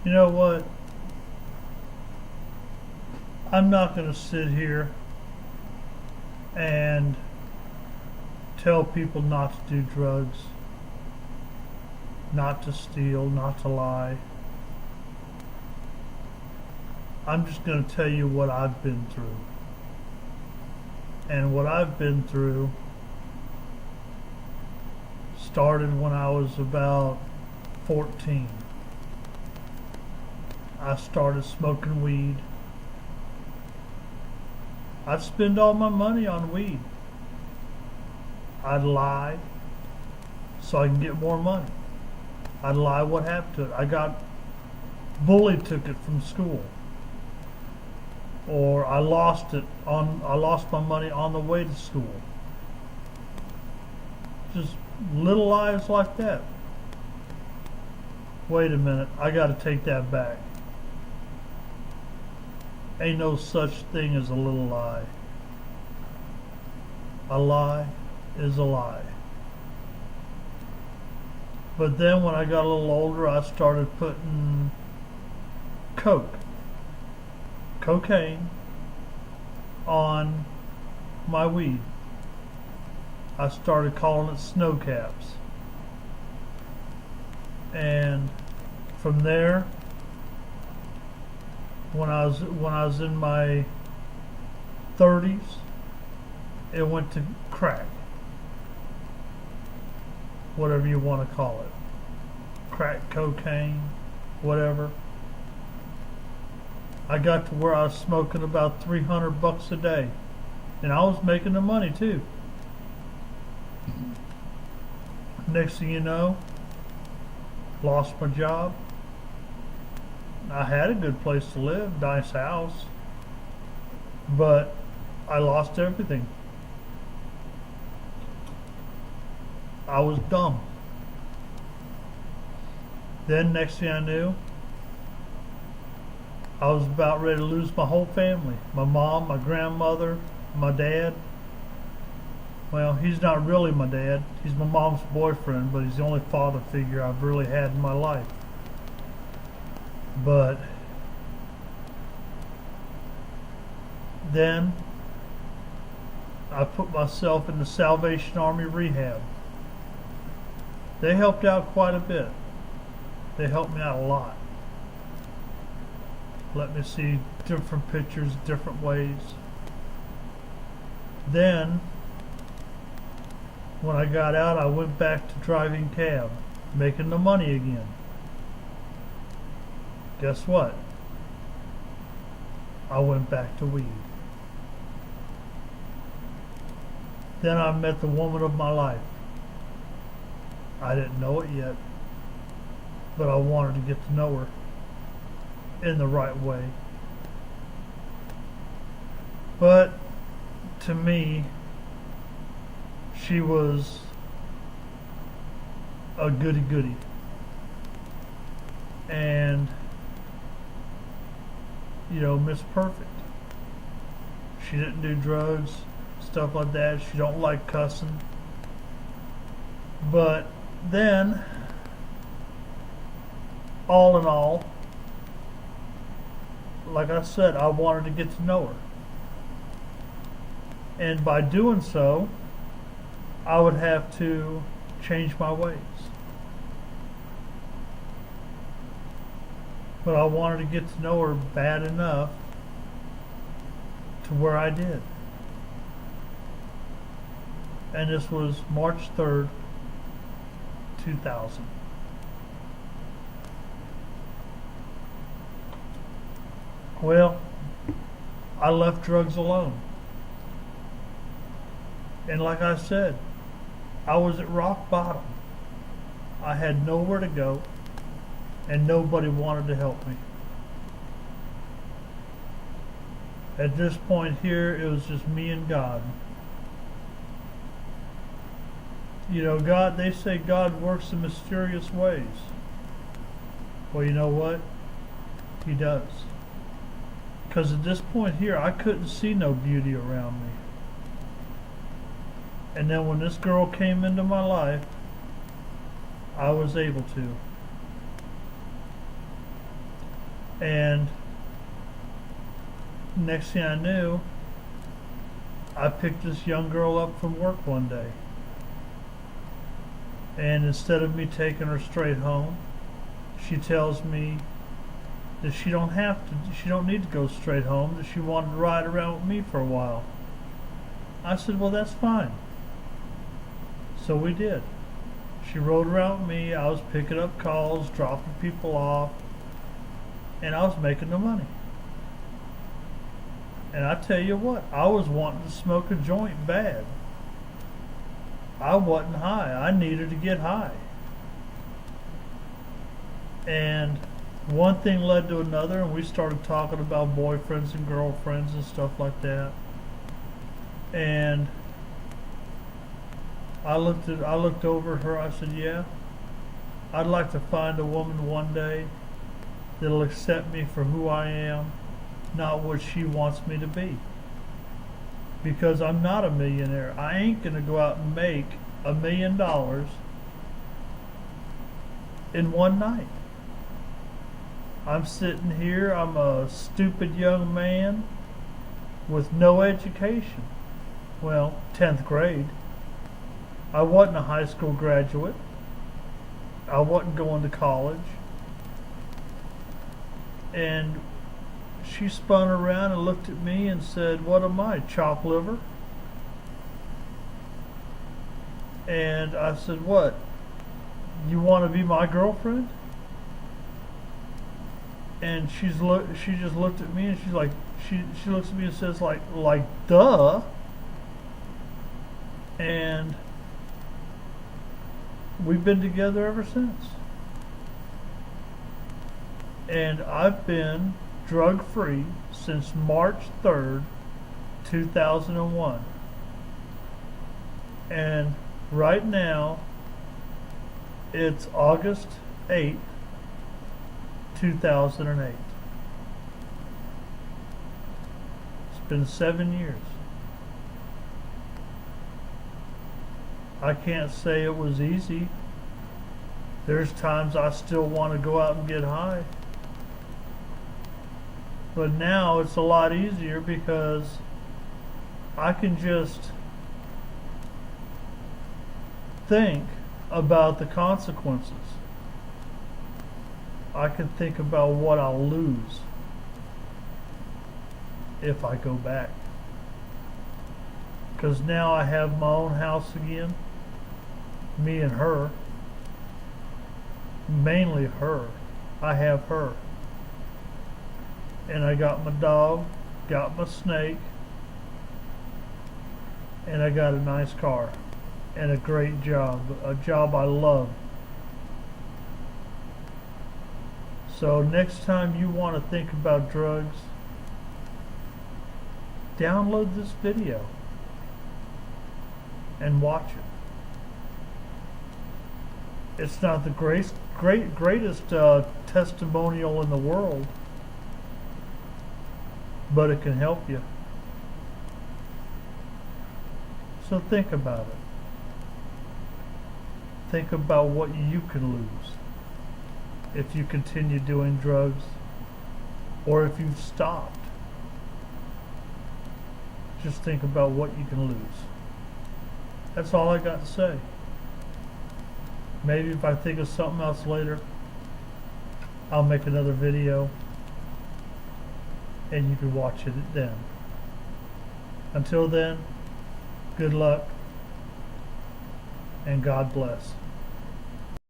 You know what? I'm not going to sit here and tell people not to do drugs, not to steal, not to lie. I'm just going to tell you what I've been through. And what I've been through started when I was about 14. I started smoking weed. I'd spend all my money on weed. I'd lie so I can get more money. I'd lie what happened to it. I got bully ticket from school. Or I lost my money on the way to school. Just little lies like that. Wait a minute, I gotta take that back. Ain't no such thing as a little lie. A lie is a lie. But then when I got a little older, I started putting cocaine on my weed. I started calling it snow caps. And from there, when I was in my 30s, it went to crack. Whatever you want to call it. Crack cocaine, whatever. I got to where I was smoking about $300 a day. And I was making the money too. Next thing you know, lost my job. I had a good place to live, nice house, but I lost everything. I was dumb. Then next thing I knew, I was about ready to lose my whole family. My mom, my grandmother, my dad. Well, he's not really my dad. He's my mom's boyfriend, but he's the only father figure I've really had in my life. But then I put myself in the Salvation Army rehab. They helped out quite a bit. They helped me out a lot. Let me see different pictures, different ways. Then, when I got out, I went back to driving cab, making the money again. Guess what? I went back to weed. Then I met the woman of my life. I didn't know it yet, but I wanted to get to know her in the right way. But to me, she was a goody-goody. And, you know, Miss Perfect. She didn't do drugs, stuff like that. She don't like cussing. But then, all in all, like I said, I wanted to get to know her. And by doing so, I would have to change my ways. But I wanted to get to know her bad enough to where I did. And this was March 3rd, 2000. Well, I left drugs alone. And like I said, I was at rock bottom. I had nowhere to go, and nobody wanted to help me. At this point here, it was just me and God. You know, God, they say God works in mysterious ways. Well, you know what? He does. Because at this point here, I couldn't see no beauty around me. And then when this girl came into my life, I was able to. And next thing I knew, I picked this young girl up from work one day. And instead of me taking her straight home, she tells me that she don't need to go straight home, that she wanted to ride around with me for a while. I said, well, that's fine. So we did. She rode around with me. I was picking up calls, dropping people off, and I was making the money. And I tell you what, I was wanting to smoke a joint bad. I wasn't high. I needed to get high. And one thing led to another, and we started talking about boyfriends and girlfriends and stuff like that. And I looked over at her. I said, yeah, I'd like to find a woman one day that'll accept me for who I am, not what she wants me to be. Because I'm not a millionaire. I ain't gonna go out and make $1 million in one night. I'm sitting here, I'm a stupid young man with no education. Well, 10th grade. I wasn't a high school graduate. I wasn't going to college. And she spun around and looked at me and said, what am I, chopped liver? And I said, what? You want to be my girlfriend? And she just looked at me and she's like, she looks at me and says like duh. And we've been together ever since. And I've been drug-free since March 3rd, 2001. And right now, it's August 8th, 2008. It's been 7 years. I can't say it was easy. There's times I still want to go out and get high. But now it's a lot easier because I can just think about the consequences. I can think about what I'll lose if I go back. Because now I have my own house again. Me and her. Mainly her. I have her. And I got my dog, got my snake, and I got a nice car and a great job, a job I love. So next time you want to think about drugs, download this video and watch it. It's not the greatest testimonial in the world, but it can help you. So think about it. Think about what you can lose if you continue doing drugs, or if you've stopped. Just think about what you can lose. That's all I got to say. Maybe if I think of something else later, I'll make another video and you can watch it then. Until then, good luck and God bless.